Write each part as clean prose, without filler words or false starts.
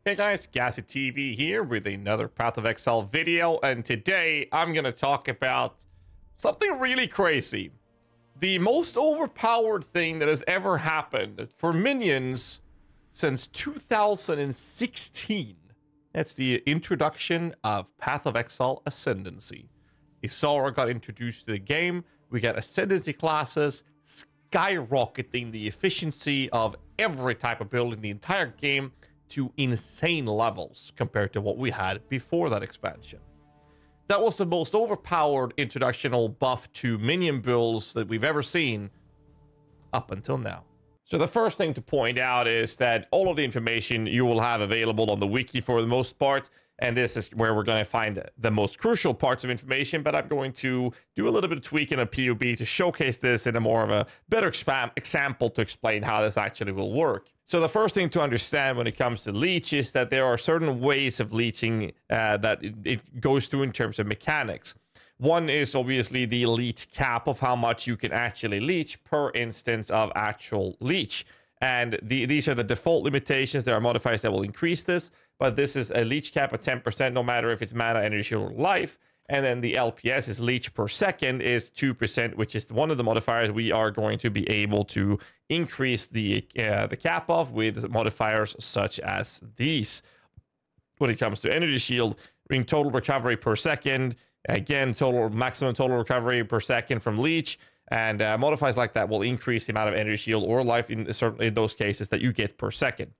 Hey guys, GHAZZY TV here with another Path of Exile video, and today I'm gonna talk about something really crazy. The most overpowered thing that has ever happened for minions since 2016. That's the introduction of Path of Exile Ascendancy. Isara got introduced to the game, we got Ascendancy classes, skyrocketing the efficiency of every type of build in the entire game to insane levels compared to what we had before that expansion. That was the most overpowered introductional buff to minion builds that we've ever seen up until now. So the first thing to point out is that all of the information you will have available on the wiki for the most part, and this is where we're going to find the most crucial parts of information, but I'm going to do a little bit of tweaking of POB to showcase this in a more of a better example to explain how this actually will work. So the first thing to understand when it comes to Leech is that there are certain ways of leeching that it goes through in terms of mechanics. One is obviously the leech cap of how much you can actually leech per instance of actual leech. And these are the default limitations. There are modifiers that will increase this, but this is a leech cap of 10%, no matter if it's mana, energy, or life. And then the LPS is leech per second is 2%, which is one of the modifiers we are going to be able to increase the cap of with modifiers such as these. When it comes to energy shield, ring total recovery per second, again, maximum total recovery per second from leech. And modifiers like that will increase the amount of energy shield or life in those cases that you get per second.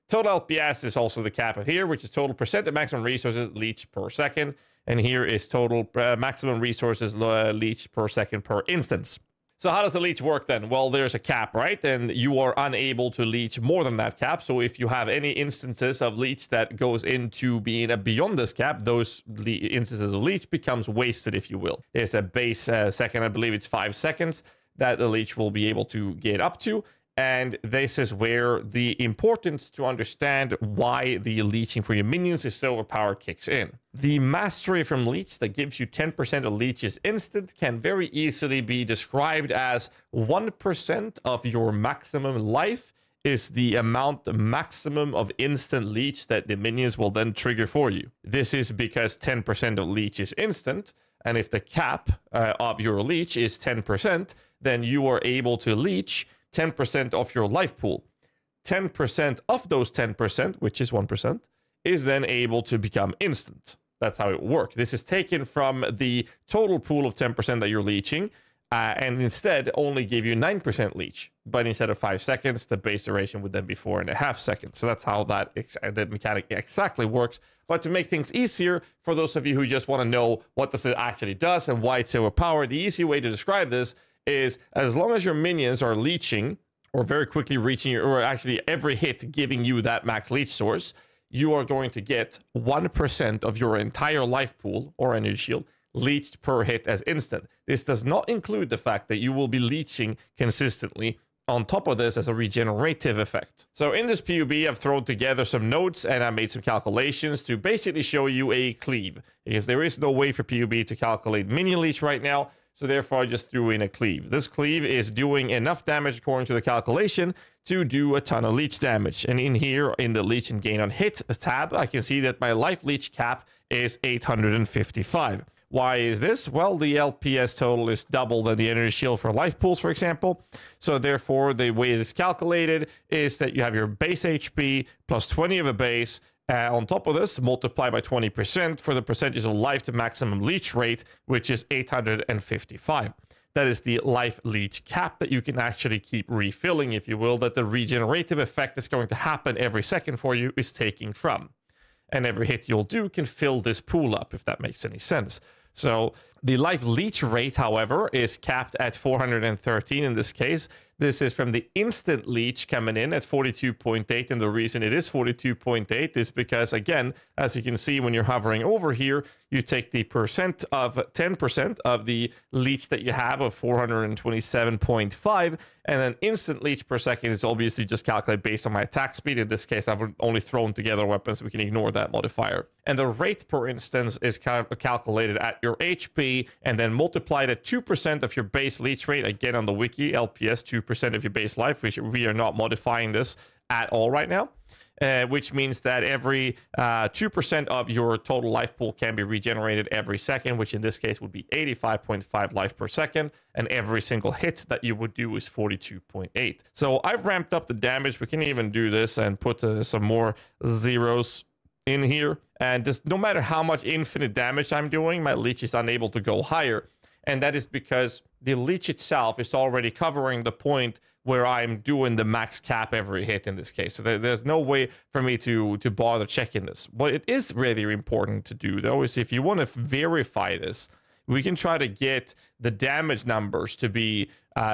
Total LPS is also the cap of here, which is total percent of maximum resources leech per second. And here is total maximum resources leech per second per instance. So how does the leech work then? Well, there's a cap, right? And you are unable to leech more than that cap. So if you have any instances of leech that goes into being beyond this cap, those instances of leech becomes wasted, if you will. There's a base second, I believe it's 5 seconds, that the leech will be able to get up to. And this is where the importance to understand why the leeching for your minions is so overpowered kicks in. The mastery from Leech that gives you 10% of Leech's instant can very easily be described as 1% of your maximum life is the amount maximum of instant Leech that the minions will then trigger for you. This is because 10% of Leech is instant, and if the cap of your Leech is 10%, then you are able to leech 10% of your life pool. 10% of those 10%, which is 1%, is then able to become instant. That's how it works. This is taken from the total pool of 10% that you're leeching, and instead only give you 9% leech. But instead of 5 seconds, the base duration would then be 4.5 seconds. So that's how that mechanic exactly works. But to make things easier, for those of you who just want to know what this actually does and why it's overpowered, the easy way to describe this is as long as your minions are leeching or very quickly reaching you, or actually every hit giving you that max leech source, you are going to get 1% of your entire life pool or energy shield leeched per hit as instant. This does not include the fact that you will be leeching consistently on top of this as a regenerative effect. So in this PUB, I've thrown together some notes and I made some calculations to basically show you a cleave, because there is no way for PUB to calculate minion leech right now. So therefore, I just threw in a cleave. This cleave is doing enough damage according to the calculation to do a ton of leech damage. And in here, in the leech and gain on hit tab, I can see that my life leech cap is 855. Why is this? Well, the LPS total is double than the energy shield for life pools, for example. So therefore, the way it is calculated is that you have your base HP plus 20 of a base. On top of this, multiply by 20% for the percentage of life to maximum leech rate, which is 855. That is the life leech cap that you can actually keep refilling, if you will, that the regenerative effect that's going to happen every second for you is taking from. And every hit you'll do can fill this pool up, if that makes any sense. So the life leech rate, however, is capped at 413 in this case. This is from the instant leech coming in at 42.8, and the reason it is 42.8 is because, again, as you can see when you're hovering over here, you take the percent of 10% of the leech that you have of 427.5, and then instant leech per second is obviously just calculated based on my attack speed. In this case, I've only thrown together weapons, so we can ignore that modifier. And the rate per instance is calculated at your HP, and then multiplied at 2% of your base leech rate. Again, on the wiki, LPS 2% of your base life, which we are not modifying this at all right now. which means that every 2% of your total life pool can be regenerated every second, which in this case would be 85.5 life per second, and every single hit that you would do is 42.8. So I've ramped up the damage. We can even do this and put some more zeros in here, and just no matter how much infinite damage I'm doing, my leech is unable to go higher, and that is because the leech itself is already covering the point where I'm doing the max cap every hit in this case. So there's no way for me to bother checking this. What it is really important to do, though, is if you want to verify this, we can try to get the damage numbers to be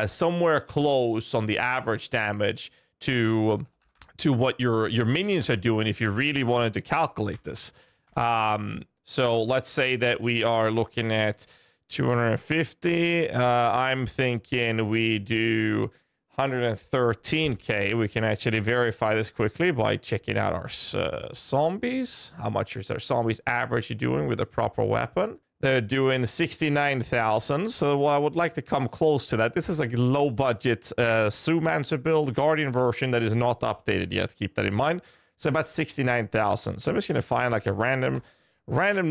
somewhere close on the average damage to what your minions are doing if you really wanted to calculate this. So let's say that we are looking at 250. I'm thinking we do 113k. We can actually verify this quickly by checking out our zombies. How much is our zombies average doing with a proper weapon? They're doing 69,000. So I would like to come close to that. This is a low budget Zoomancer build, Guardian version that is not updated yet. Keep that in mind. So about 69,000. So I'm just going to find like a random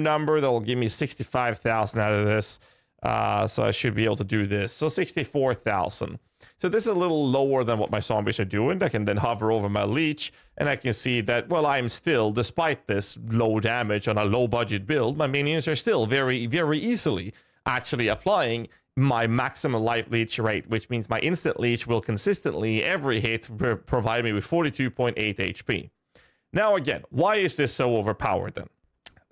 number that will give me 65,000 out of this. So I should be able to do this. So 64,000. So this is a little lower than what my zombies are doing. I can then hover over my leech, and I can see that, well, I'm still, despite this low damage on a low budget build, my minions are still very, very easily actually applying my maximum life leech rate, which means my instant leech will consistently, every hit, provide me with 42.8 HP. Now, again, why is this so overpowered then?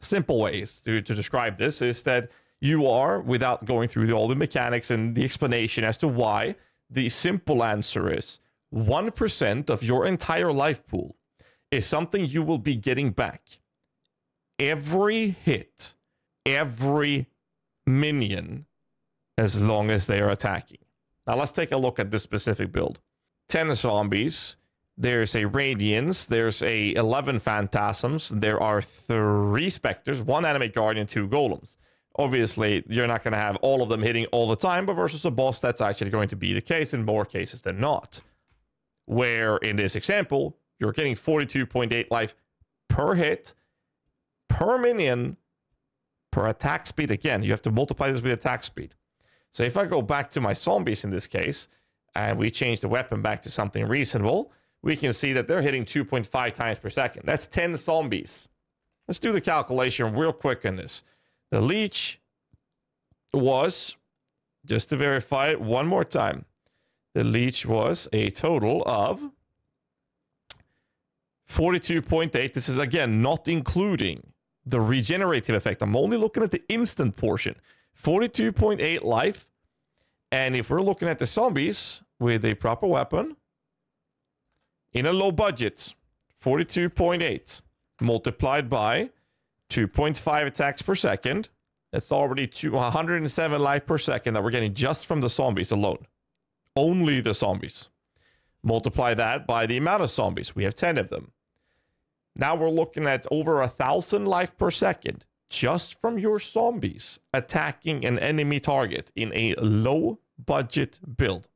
Simple ways to describe this is that you are, without going through all the mechanics and the explanation as to why, the simple answer is 1% of your entire life pool is something you will be getting back every hit, every minion, as long as they are attacking. Now let's take a look at this specific build. 10 zombies, there's a Radiance, there's a 11 Phantasms, there are 3 Spectres, 1 Animate Guardian, 2 Golems. Obviously, you're not going to have all of them hitting all the time, but versus a boss, that's actually going to be the case in more cases than not. Where, in this example, you're getting 42.8 life per hit, per minion, per attack speed. Again, you have to multiply this with attack speed. So if I go back to my zombies in this case, and we change the weapon back to something reasonable, we can see that they're hitting 2.5 times per second. That's 10 zombies. Let's do the calculation real quick on this. The leech was, just to verify it one more time, the leech was a total of 42.8. This is, again, not including the regenerative effect. I'm only looking at the instant portion. 42.8 life. And if we're looking at the zombies with a proper weapon, in a low budget, 42.8 multiplied by 2.5 attacks per second. That's already 107 life per second that we're getting just from the zombies alone. Only the zombies. Multiply that by the amount of zombies. We have 10 of them. Now we're looking at over 1,000 life per second just from your zombies attacking an enemy target in a low budget build.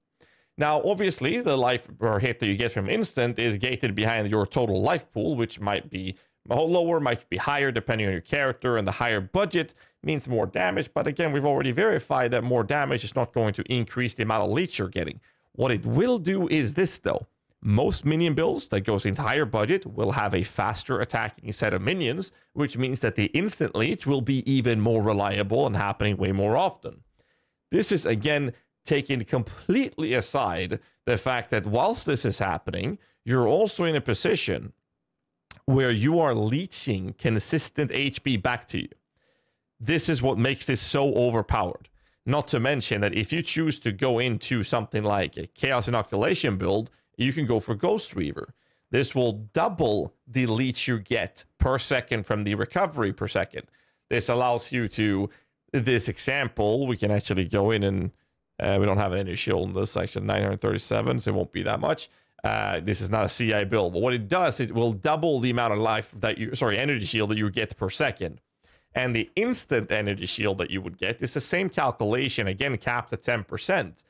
Now, obviously, the life per hit that you get from instant is gated behind your total life pool, which might be lower, might be higher, depending on your character, and the higher budget means more damage. But again, we've already verified that more damage is not going to increase the amount of leech you're getting. What it will do is this, though. Most minion builds that goes into higher budget will have a faster attacking set of minions, which means that the instant leech will be even more reliable and happening way more often. This is, again, taking completely aside the fact that whilst this is happening, you're also in a position where you are leeching consistent HP back to you. This is what makes this so overpowered. Not to mention that if you choose to go into something like a Chaos Inoculation build, you can go for Ghost Reaver. This will double the leech you get per second from the recovery per second. This allows you to, this example, we can actually go in and we don't have an energy shield in this, actually 937, so it won't be that much. This is not a CI build, but what it does, it will double the amount of life that you, energy shield that you get per second. And the instant energy shield that you would get is the same calculation, again, capped at 10%.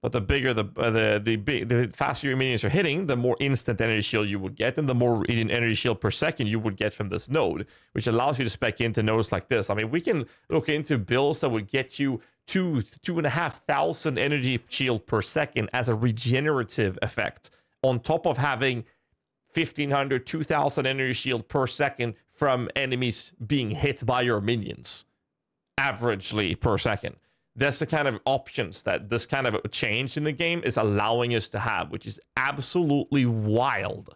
but the bigger the faster your minions are hitting, the more instant energy shield you would get, and the more energy shield per second you would get from this node, which allows you to spec into nodes like this. I mean, we can look into builds that would get you 2,500 energy shield per second as a regenerative effect, on top of having 1,500, 2,000 energy shield per second from enemies being hit by your minions, averagely per second. That's the kind of options that this kind of change in the game is allowing us to have, which is absolutely wild.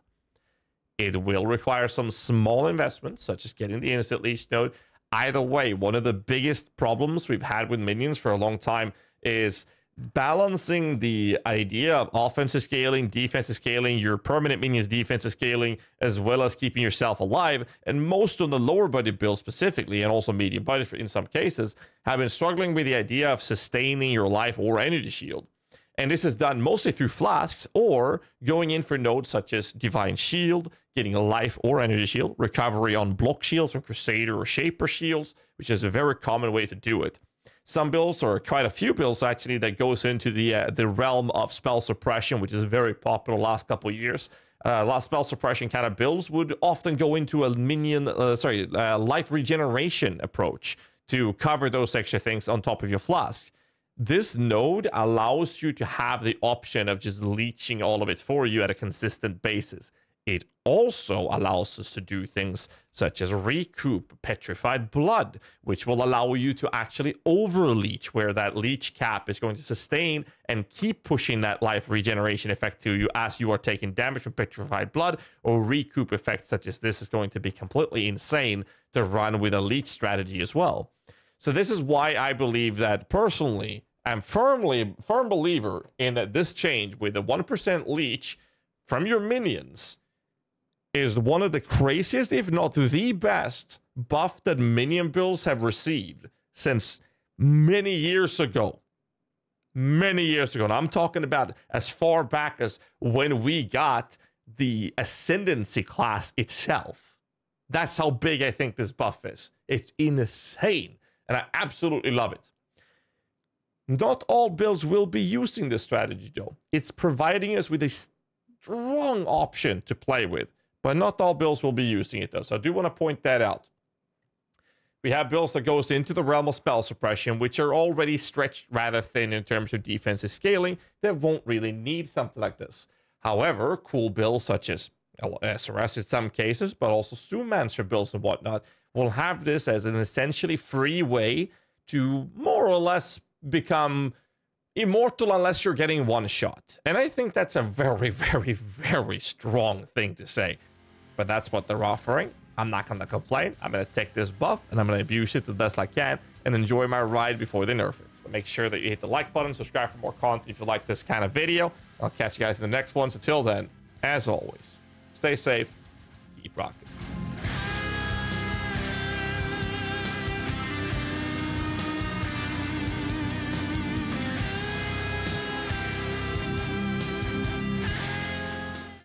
It will require some small investments, such as getting the instant leech node. Either way, one of the biggest problems we've had with minions for a long time is balancing the idea of offensive scaling, defensive scaling, your permanent minions defensive scaling, as well as keeping yourself alive. And most of the lower budget builds specifically, and also medium budget in some cases, have been struggling with the idea of sustaining your life or energy shield. And this is done mostly through flasks or going in for nodes such as Divine Shield, getting a life or energy shield, recovery on block shields from Crusader or Shaper shields, which is a very common way to do it. Some builds, or quite a few builds actually, that goes into the realm of spell suppression, which is very popular last couple of years. Last spell suppression kind of builds would often go into a minion, life regeneration approach to cover those extra things on top of your flask. This node allows you to have the option of just leeching all of it for you at a consistent basis. It also allows us to do things such as recoup petrified blood, which will allow you to actually overleech, where that leech cap is going to sustain and keep pushing that life regeneration effect to you as you are taking damage from petrified blood, or recoup effects such as this is going to be completely insane to run with a leech strategy as well. So this is why I believe that personally, I'm firm believer in that this change with the 1% leech from your minions is one of the craziest, if not the best, buff that minion builds have received since many years ago. Many years ago. And I'm talking about as far back as when we got the Ascendancy class itself. That's how big I think this buff is. It's insane. And I absolutely love it. Not all builds will be using this strategy, though. It's providing us with a strong option to play with. But not all builds will be using it, though. So I do want to point that out. We have builds that goes into the realm of spell suppression, which are already stretched rather thin in terms of defensive scaling, that won't really need something like this. However, cool builds such as SRS in some cases, but also Zoomancer builds and whatnot, will have this as an essentially free way to more or less become immortal unless you're getting one shot. And I think that's a very, very, very strong thing to say. But that's what they're offering. I'm not going to complain. I'm going to take this buff and I'm going to abuse it the best I can and enjoy my ride before they nerf it. So make sure that you hit the like button, subscribe for more content if you like this kind of video. I'll catch you guys in the next ones. Until then, as always, stay safe, keep rocking.